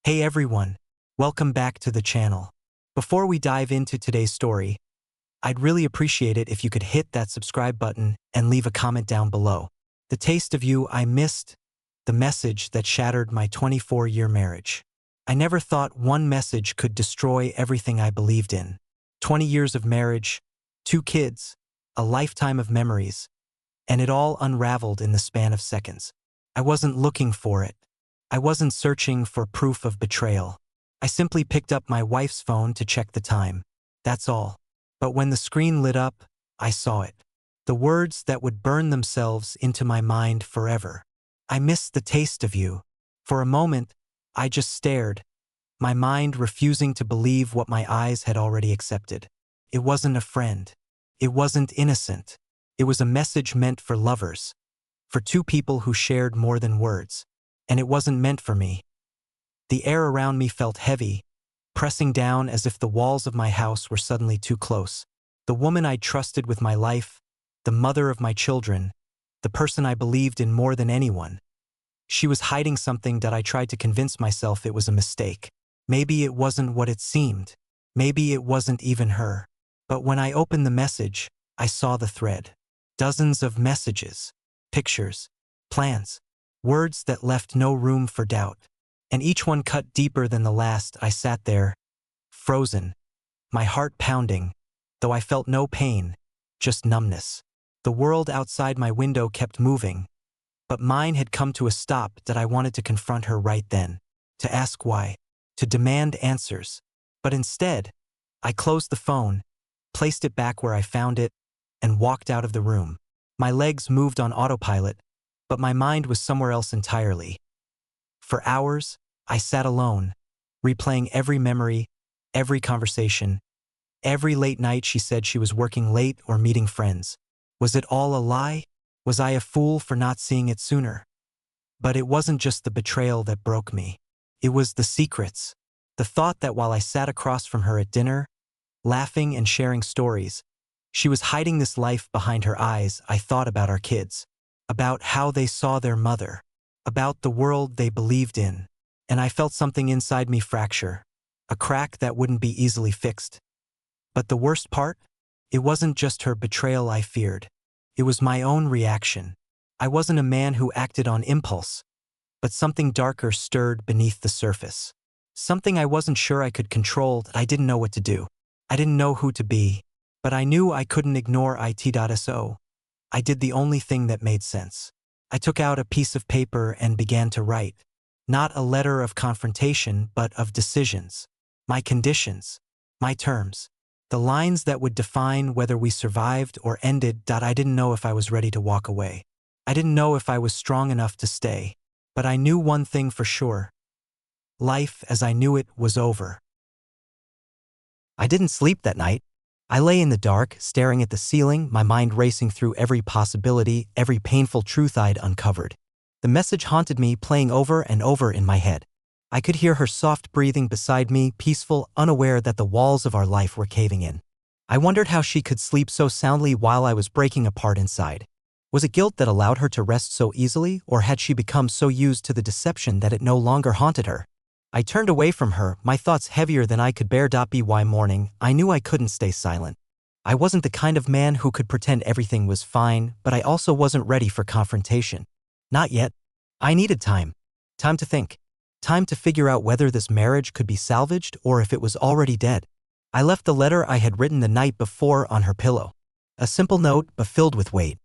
Hey everyone, welcome back to the channel. Before we dive into today's story, I'd really appreciate it if you could hit that subscribe button and leave a comment down below. The taste of you I missed, the message that shattered my 24-year marriage. I never thought one message could destroy everything I believed in. 20 years of marriage, 2 kids, a lifetime of memories, and it all unraveled in the span of seconds. I wasn't looking for it. I wasn't searching for proof of betrayal. I simply picked up my wife's phone to check the time. That's all. But when the screen lit up, I saw it. The words that would burn themselves into my mind forever. I missed the taste of you. For a moment, I just stared, my mind refusing to believe what my eyes had already accepted. It wasn't a friend. It wasn't innocent. It was a message meant for lovers, for 2 people who shared more than words. And it wasn't meant for me. The air around me felt heavy, pressing down as if the walls of my house were suddenly too close. The woman I trusted with my life, the mother of my children, the person I believed in more than anyone. She was hiding something that I tried to convince myself it was a mistake. Maybe it wasn't what it seemed. Maybe it wasn't even her. But when I opened the message, I saw the thread. Dozens of messages, pictures, plans. Words that left no room for doubt. And each one cut deeper than the last. I sat there, frozen, my heart pounding, though I felt no pain, just numbness. The world outside my window kept moving, but mine had come to a stop that I wanted to confront her right then, to ask why, to demand answers. But instead, I closed the phone, placed it back where I found it, and walked out of the room. My legs moved on autopilot, but my mind was somewhere else entirely. For hours, I sat alone, replaying every memory, every conversation, every late night she said she was working late or meeting friends. Was it all a lie? Was I a fool for not seeing it sooner? But it wasn't just the betrayal that broke me. It was the secrets. The thought that while I sat across from her at dinner, laughing and sharing stories, she was hiding this life behind her eyes. I thought about our kids. About how they saw their mother, about the world they believed in, and I felt something inside me fracture, a crack that wouldn't be easily fixed. But the worst part? It wasn't just her betrayal I feared. It was my own reaction. I wasn't a man who acted on impulse, but something darker stirred beneath the surface. Something I wasn't sure I could control. I didn't know what to do. I didn't know who to be, but I knew I couldn't ignore it.so. I did the only thing that made sense. I took out a piece of paper and began to write. Not a letter of confrontation, but of decisions. My conditions. My terms. The lines that would define whether we survived or ended. I didn't know if I was ready to walk away. I didn't know if I was strong enough to stay. But I knew one thing for sure. Life as I knew it was over. I didn't sleep that night. I lay in the dark, staring at the ceiling, my mind racing through every possibility, every painful truth I'd uncovered. The message haunted me, playing over and over in my head. I could hear her soft breathing beside me, peaceful, unaware that the walls of our life were caving in. I wondered how she could sleep so soundly while I was breaking apart inside. Was it guilt that allowed her to rest so easily, or had she become so used to the deception that it no longer haunted her? I turned away from her, my thoughts heavier than I could bear. By morning, I knew I couldn't stay silent. I wasn't the kind of man who could pretend everything was fine, but I also wasn't ready for confrontation. Not yet. I needed time. Time to think. Time to figure out whether this marriage could be salvaged or if it was already dead. I left the letter I had written the night before on her pillow. A simple note, but filled with weight.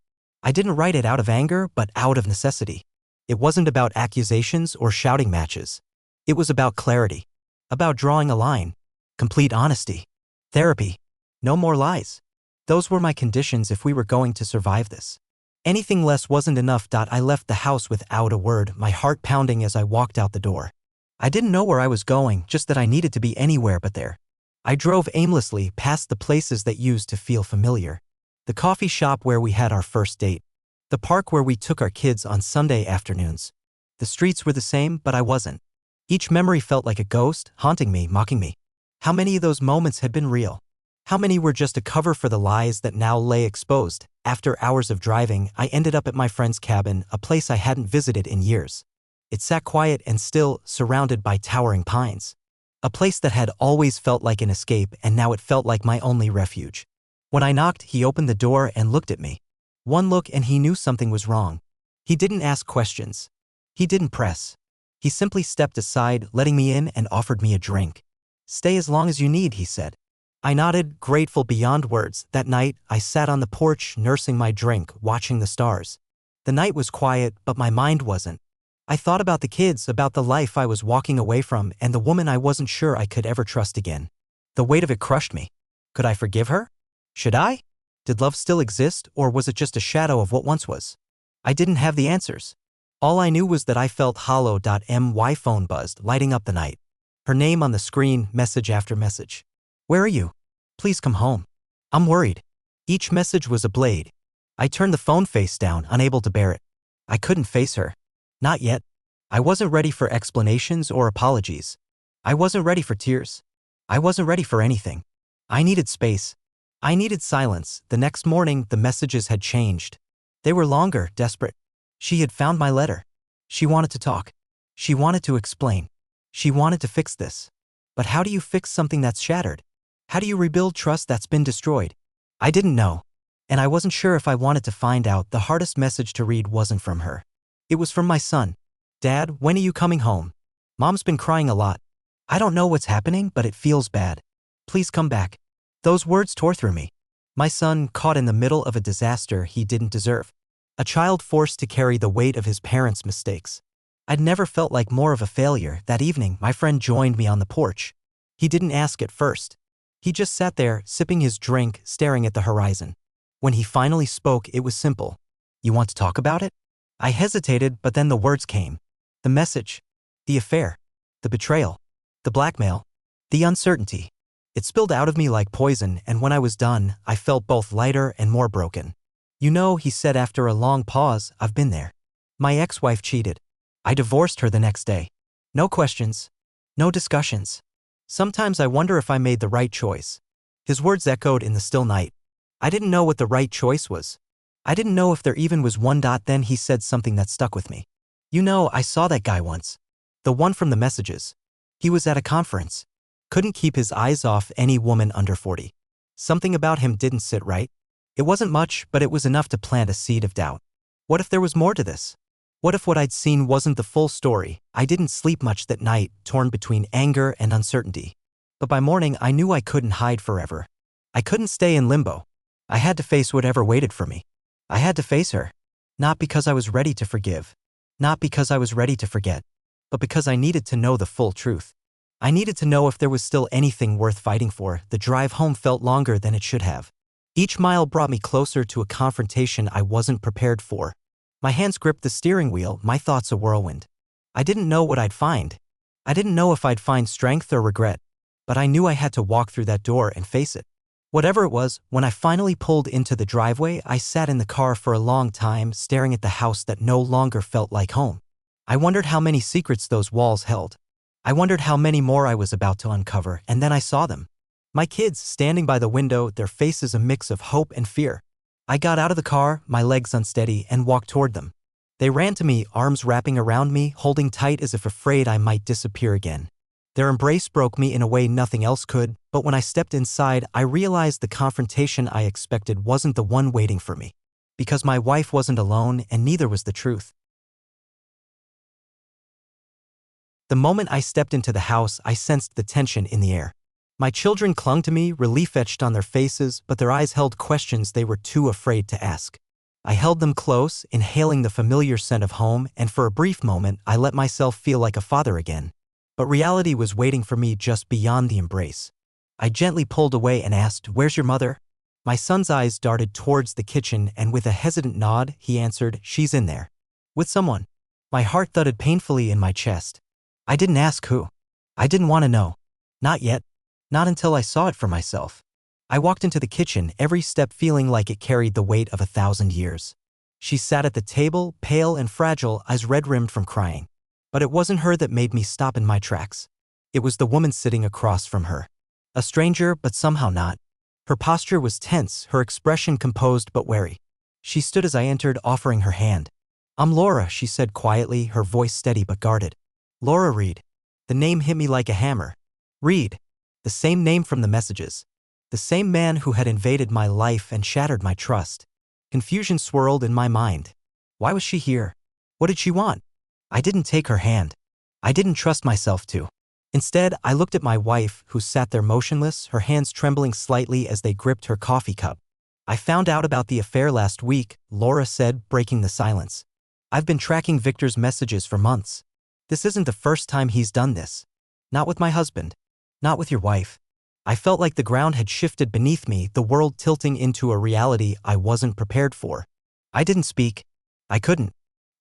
I didn't write it out of anger, but out of necessity. It wasn't about accusations or shouting matches. It was about clarity, about drawing a line, complete honesty, therapy, no more lies. Those were my conditions if we were going to survive this. Anything less wasn't enough. I left the house without a word, my heart pounding as I walked out the door. I didn't know where I was going, just that I needed to be anywhere but there. I drove aimlessly past the places that used to feel familiar. The coffee shop where we had our first date. The park where we took our kids on Sunday afternoons. The streets were the same, but I wasn't. Each memory felt like a ghost, haunting me, mocking me. How many of those moments had been real? How many were just a cover for the lies that now lay exposed? After hours of driving, I ended up at my friend's cabin, a place I hadn't visited in years. It sat quiet and still, surrounded by towering pines. A place that had always felt like an escape, and now it felt like my only refuge. When I knocked, he opened the door and looked at me. One look and he knew something was wrong. He didn't ask questions. He didn't press. He simply stepped aside, letting me in, and offered me a drink. "Stay as long as you need," he said. I nodded, grateful beyond words. That night, I sat on the porch, nursing my drink, watching the stars. The night was quiet, but my mind wasn't. I thought about the kids, about the life I was walking away from, and the woman I wasn't sure I could ever trust again. The weight of it crushed me. Could I forgive her? Should I? Did love still exist, or was it just a shadow of what once was? I didn't have the answers. All I knew was that I felt hollow. My phone buzzed, lighting up the night. Her name on the screen, message after message. "Where are you? Please come home. I'm worried." Each message was a blade. I turned the phone face down, unable to bear it. I couldn't face her. Not yet. I wasn't ready for explanations or apologies. I wasn't ready for tears. I wasn't ready for anything. I needed space. I needed silence. The next morning, the messages had changed. They were longer, desperate. She had found my letter. She wanted to talk. She wanted to explain. She wanted to fix this. But how do you fix something that's shattered? How do you rebuild trust that's been destroyed? I didn't know. And I wasn't sure if I wanted to find out. The hardest message to read wasn't from her. It was from my son. "Dad, when are you coming home? Mom's been crying a lot. I don't know what's happening, but it feels bad. Please come back." Those words tore through me. My son, caught in the middle of a disaster he didn't deserve. A child forced to carry the weight of his parents' mistakes. I'd never felt like more of a failure. That evening, my friend joined me on the porch. He didn't ask at first. He just sat there, sipping his drink, staring at the horizon. When he finally spoke, it was simple. "You want to talk about it?" I hesitated, but then the words came. The message. The affair. The betrayal. The blackmail. The uncertainty. It spilled out of me like poison, and when I was done, I felt both lighter and more broken. "You know," he said after a long pause, "I've been there. My ex-wife cheated. I divorced her the next day. No questions. No discussions. Sometimes I wonder if I made the right choice." His words echoed in the still night. I didn't know what the right choice was. I didn't know if there even was one. Then he said something that stuck with me. "You know, I saw that guy once. The one from the messages. He was at a conference. Couldn't keep his eyes off any woman under 40. Something about him didn't sit right. It wasn't much, but it was enough to plant a seed of doubt. What if there was more to this? What if what I'd seen wasn't the full story?" I didn't sleep much that night, torn between anger and uncertainty. But by morning, I knew I couldn't hide forever. I couldn't stay in limbo. I had to face whatever waited for me. I had to face her. Not because I was ready to forgive. Not because I was ready to forget. But because I needed to know the full truth. I needed to know if there was still anything worth fighting for. The drive home felt longer than it should have. Each mile brought me closer to a confrontation I wasn't prepared for. My hands gripped the steering wheel, my thoughts a whirlwind. I didn't know what I'd find. I didn't know if I'd find strength or regret. But I knew I had to walk through that door and face it. Whatever it was, when I finally pulled into the driveway, I sat in the car for a long time, staring at the house that no longer felt like home. I wondered how many secrets those walls held. I wondered how many more I was about to uncover, and then I saw them. My kids standing by the window, their faces a mix of hope and fear. I got out of the car, my legs unsteady, and walked toward them. They ran to me, arms wrapping around me, holding tight as if afraid I might disappear again. Their embrace broke me in a way nothing else could, but when I stepped inside, I realized the confrontation I expected wasn't the one waiting for me. Because my wife wasn't alone, and neither was the truth. The moment I stepped into the house, I sensed the tension in the air. My children clung to me, relief etched on their faces, but their eyes held questions they were too afraid to ask. I held them close, inhaling the familiar scent of home, and for a brief moment, I let myself feel like a father again. But reality was waiting for me just beyond the embrace. I gently pulled away and asked, "Where's your mother?" My son's eyes darted towards the kitchen, and with a hesitant nod, he answered, "She's in there. With someone." My heart thudded painfully in my chest. I didn't ask who. I didn't want to know. Not yet. Not until I saw it for myself. I walked into the kitchen, every step feeling like it carried the weight of 1,000 years. She sat at the table, pale and fragile, eyes red-rimmed from crying. But it wasn't her that made me stop in my tracks. It was the woman sitting across from her. A stranger, but somehow not. Her posture was tense, her expression composed but wary. She stood as I entered, offering her hand. I'm Laura, she said quietly, her voice steady but guarded. Laura Reed. The name hit me like a hammer. Reed. The same name from the messages. The same man who had invaded my life and shattered my trust. Confusion swirled in my mind. Why was she here? What did she want? I didn't take her hand. I didn't trust myself to. Instead, I looked at my wife, who sat there motionless, her hands trembling slightly as they gripped her coffee cup. I found out about the affair last week, Laura said, breaking the silence. I've been tracking Victor's messages for months. This isn't the first time he's done this. Not with my husband. Not with your wife. I felt like the ground had shifted beneath me, the world tilting into a reality I wasn't prepared for. I didn't speak. I couldn't.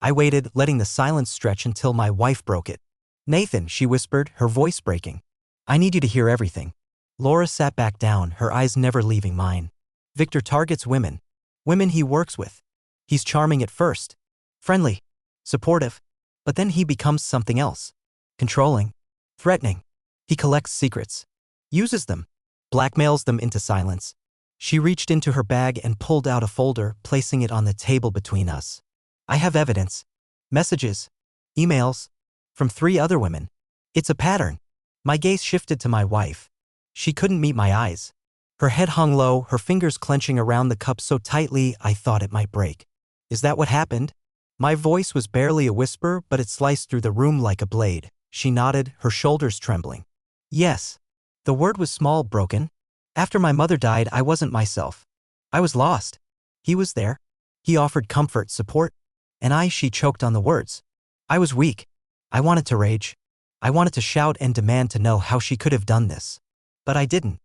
I waited, letting the silence stretch until my wife broke it. Nathan, she whispered, her voice breaking. I need you to hear everything. Laura sat back down, her eyes never leaving mine. Victor targets women. Women he works with. He's charming at first. Friendly. Supportive. But then he becomes something else. Controlling. Threatening. He collects secrets. Uses them. Blackmails them into silence. She reached into her bag and pulled out a folder, placing it on the table between us. I have evidence. Messages. Emails. From 3 other women. It's a pattern. My gaze shifted to my wife. She couldn't meet my eyes. Her head hung low, her fingers clenching around the cup so tightly I thought it might break. Is that what happened? My voice was barely a whisper, but it sliced through the room like a blade. She nodded, her shoulders trembling. Yes. The word was small, broken. After my mother died, I wasn't myself. I was lost. He was there. He offered comfort, support. And she choked on the words. I was weak. I wanted to rage. I wanted to shout and demand to know how she could have done this. But I didn't.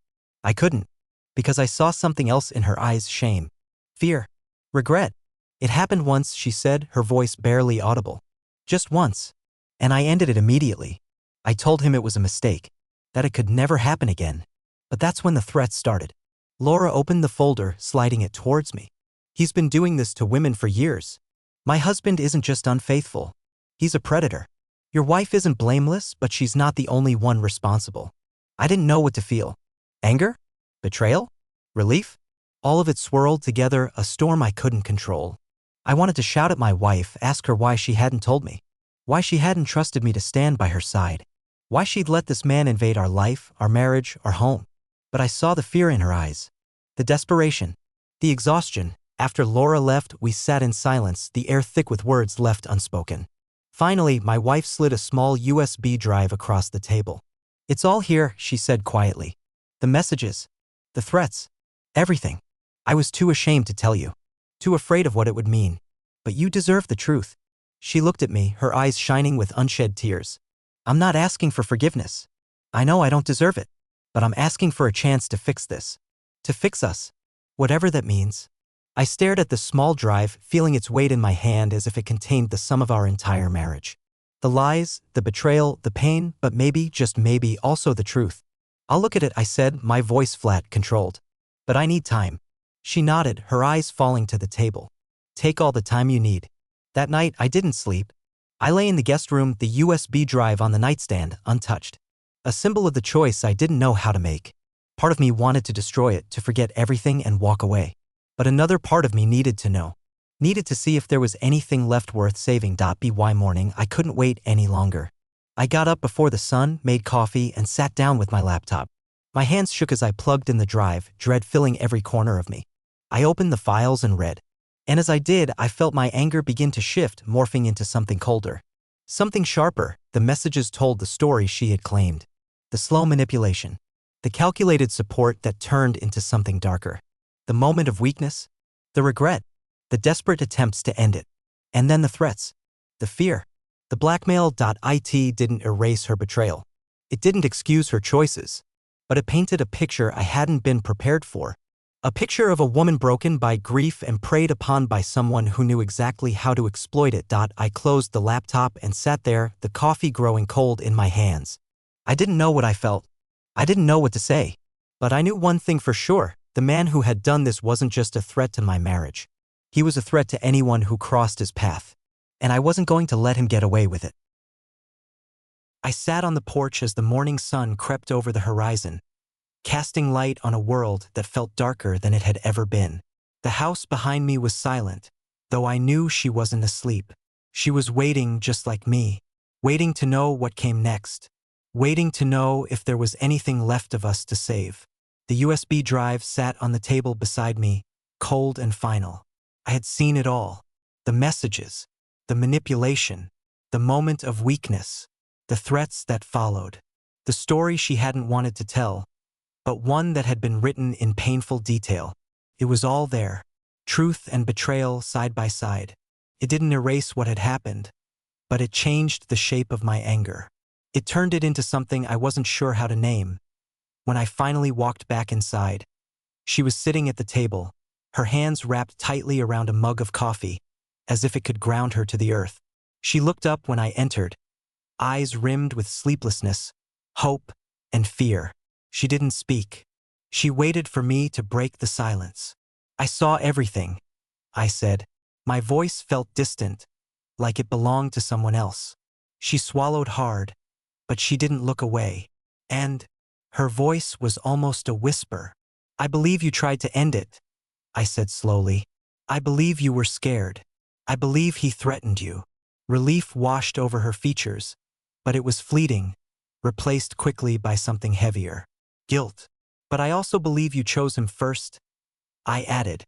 I couldn't. Because I saw something else in her eyes, shame. Fear. Regret. It happened once, she said, her voice barely audible. Just once. And I ended it immediately. I told him it was a mistake. That it could never happen again. But that's when the threats started. Laura opened the folder, sliding it towards me. He's been doing this to women for years. My husband isn't just unfaithful. He's a predator. Your wife isn't blameless, but she's not the only one responsible. I didn't know what to feel. Anger? Betrayal? Relief? All of it swirled together, a storm I couldn't control. I wanted to shout at my wife, ask her why she hadn't told me. Why she hadn't trusted me to stand by her side. Why she'd let this man invade our life, our marriage, our home. But I saw the fear in her eyes. The desperation. The exhaustion. After Laura left, we sat in silence, the air thick with words left unspoken. Finally, my wife slid a small USB drive across the table. It's all here, she said quietly. The messages. The threats. Everything. I was too ashamed to tell you. Too afraid of what it would mean. But you deserve the truth. She looked at me, her eyes shining with unshed tears. I'm not asking for forgiveness. I know I don't deserve it. But I'm asking for a chance to fix this. To fix us. Whatever that means. I stared at the small drive, feeling its weight in my hand as if it contained the sum of our entire marriage. The lies, the betrayal, the pain, but maybe, just maybe, also the truth. I'll look at it, I said, my voice flat, controlled. But I need time. She nodded, her eyes falling to the table. Take all the time you need. That night, I didn't sleep. I lay in the guest room, the USB drive on the nightstand, untouched. A symbol of the choice I didn't know how to make. Part of me wanted to destroy it, to forget everything and walk away. But another part of me needed to know. Needed to see if there was anything left worth saving. By morning, I couldn't wait any longer. I got up before the sun, made coffee, and sat down with my laptop. My hands shook as I plugged in the drive, dread filling every corner of me. I opened the files and read. And as I did, I felt my anger begin to shift, morphing into something colder. Something sharper. The messages told the story she had claimed. The slow manipulation. The calculated support that turned into something darker. The moment of weakness. The regret. The desperate attempts to end it. And then the threats. The fear. The blackmail. It didn't erase her betrayal. It didn't excuse her choices. But it painted a picture I hadn't been prepared for. A picture of a woman broken by grief and preyed upon by someone who knew exactly how to exploit it. I closed the laptop and sat there, the coffee growing cold in my hands. I didn't know what I felt. I didn't know what to say. But I knew one thing for sure. The man who had done this wasn't just a threat to my marriage. He was a threat to anyone who crossed his path. And I wasn't going to let him get away with it. I sat on the porch as the morning sun crept over the horizon, casting light on a world that felt darker than it had ever been. The house behind me was silent, though I knew she wasn't asleep. She was waiting just like me, waiting to know what came next, waiting to know if there was anything left of us to save. The USB drive sat on the table beside me, cold and final. I had seen it all. The messages, the manipulation, the moment of weakness, the threats that followed. The story she hadn't wanted to tell, but one that had been written in painful detail. It was all there, truth and betrayal side by side. It didn't erase what had happened, but it changed the shape of my anger. It turned it into something I wasn't sure how to name. When I finally walked back inside, she was sitting at the table, her hands wrapped tightly around a mug of coffee, as if it could ground her to the earth. She looked up when I entered, eyes rimmed with sleeplessness, hope, and fear. She didn't speak. She waited for me to break the silence. "I saw everything," I said. My voice felt distant, like it belonged to someone else. She swallowed hard, but she didn't look away. And her voice was almost a whisper. "I believe you tried to end it," I said slowly. "I believe you were scared. I believe he threatened you." Relief washed over her features, but it was fleeting, replaced quickly by something heavier. Guilt. "But I also believe you chose him first," I added,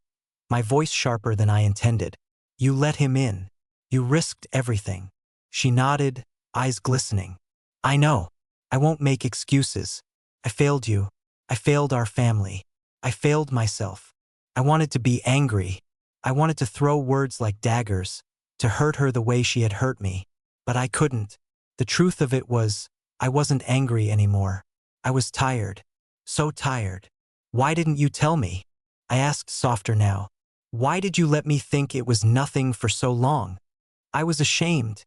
my voice sharper than I intended. "You let him in. You risked everything." She nodded, eyes glistening. "I know. I won't make excuses. I failed you. I failed our family. I failed myself. I wanted to be angry. I wanted to throw words like daggers, to hurt her the way she had hurt me. But I couldn't. The truth of it was, I wasn't angry anymore. I was tired. So tired. "Why didn't you tell me?" I asked softer now. "Why did you let me think it was nothing for so long?" "I was ashamed,"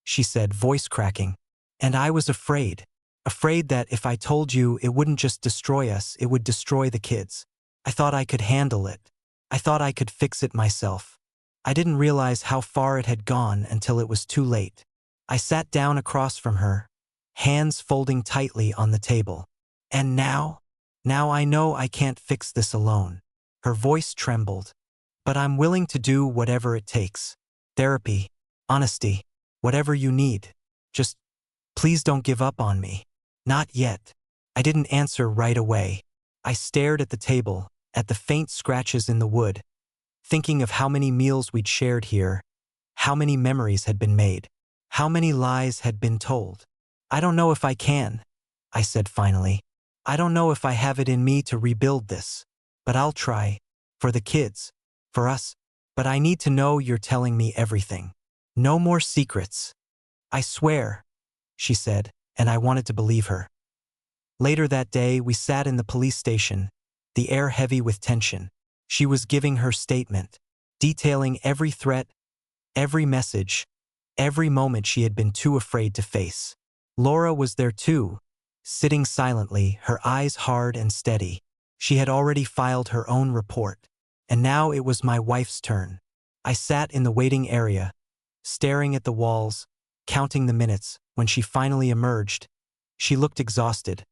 she said, voice cracking. "And I was afraid. Afraid that if I told you, it wouldn't just destroy us, it would destroy the kids. I thought I could handle it. I thought I could fix it myself. I didn't realize how far it had gone until it was too late." I sat down across from her, hands folding tightly on the table. "And now? Now I know I can't fix this alone." Her voice trembled. "But I'm willing to do whatever it takes. Therapy, honesty, whatever you need. Just please don't give up on me." "Not yet." I didn't answer right away. I stared at the table, at the faint scratches in the wood, thinking of how many meals we'd shared here, how many memories had been made, how many lies had been told. "I don't know if I can," I said finally. "I don't know if I have it in me to rebuild this. But I'll try. For the kids. For us. But I need to know you're telling me everything. No more secrets." "I swear," she said, and I wanted to believe her. Later that day, we sat in the police station, the air heavy with tension. She was giving her statement, detailing every threat, every message, every moment she had been too afraid to face. Laura was there too, sitting silently, her eyes hard and steady. She had already filed her own report, and now it was my wife's turn. I sat in the waiting area, staring at the walls, counting the minutes. When she finally emerged, she looked exhausted,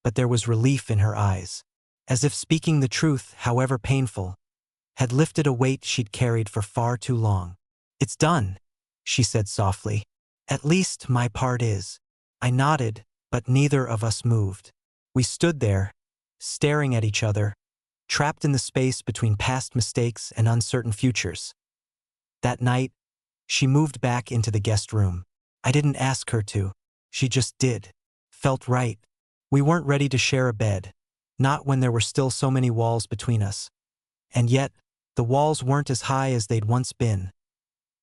but there was relief in her eyes, as if speaking the truth, however painful, had lifted a weight she'd carried for far too long. "It's done," she said softly. "At least my part is." I nodded, but neither of us moved. We stood there, staring at each other, trapped in the space between past mistakes and uncertain futures. That night, she moved back into the guest room. I didn't ask her to. She just did. Felt right. We weren't ready to share a bed, not when there were still so many walls between us. And yet, the walls weren't as high as they'd once been.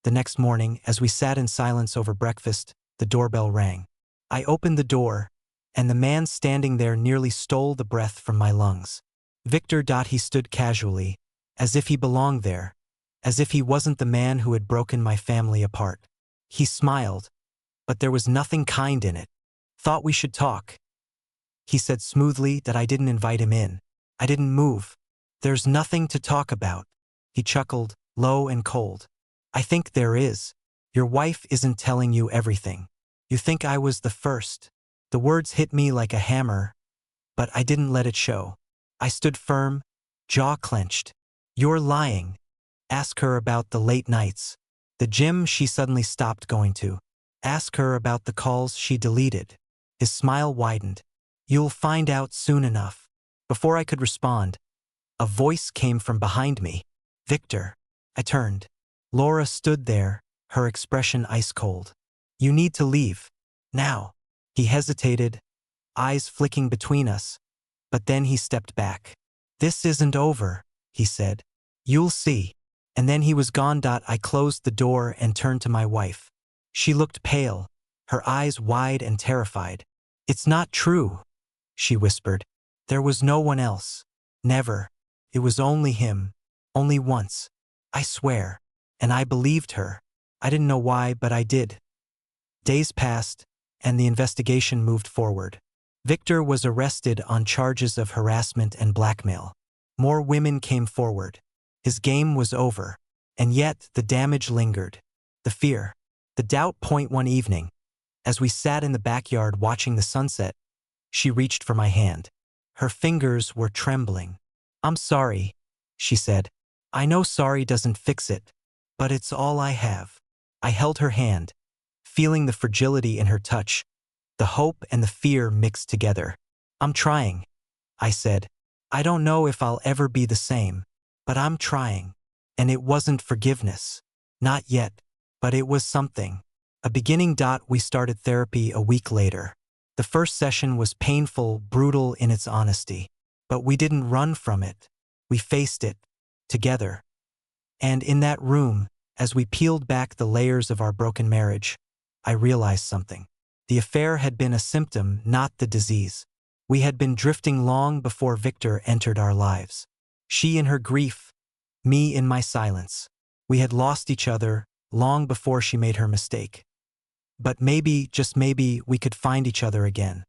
The next morning, as we sat in silence over breakfast, the doorbell rang. I opened the door, and the man standing there nearly stole the breath from my lungs. Victor. He stood casually, as if he belonged there, as if he wasn't the man who had broken my family apart. He smiled, but there was nothing kind in it. "Thought we should talk," he said smoothly. That I didn't invite him in. I didn't move. "There's nothing to talk about," he chuckled, low and cold. "I think there is. Your wife isn't telling you everything. You think I was the first." The words hit me like a hammer, but I didn't let it show. I stood firm, jaw clenched. "You're lying. Ask her about the late nights. The gym she suddenly stopped going to. Ask her about the calls she deleted. His smile widened. You'll find out soon enough. Before I could respond, a voice came from behind me. Victor. I turned. Laura stood there, her expression ice cold. You need to leave. Now. He hesitated, eyes flicking between us, but then he stepped back. This isn't over, he said. You'll see. And then he was gone. I closed the door and turned to my wife. She looked pale, her eyes wide and terrified. It's not true, she whispered. There was no one else. Never. It was only him. Only once. I swear. And I believed her. I didn't know why, but I did. Days passed, and the investigation moved forward. Victor was arrested on charges of harassment and blackmail. More women came forward. His game was over, and yet the damage lingered. The fear, the doubt. One evening, as we sat in the backyard watching the sunset, she reached for my hand. Her fingers were trembling. I'm sorry, she said. I know sorry doesn't fix it, but it's all I have. I held her hand, feeling the fragility in her touch, the hope and the fear mixed together. I'm trying, I said. I don't know if I'll ever be the same, but I'm trying. And it wasn't forgiveness. Not yet, but it was something. A beginning. We started therapy a week later. The first session was painful, brutal in its honesty. But we didn't run from it. We faced it, together. And in that room, as we peeled back the layers of our broken marriage, I realized something. The affair had been a symptom, not the disease. We had been drifting long before Victor entered our lives. She in her grief, me in my silence. We had lost each other long before she made her mistake. But maybe, just maybe, we could find each other again.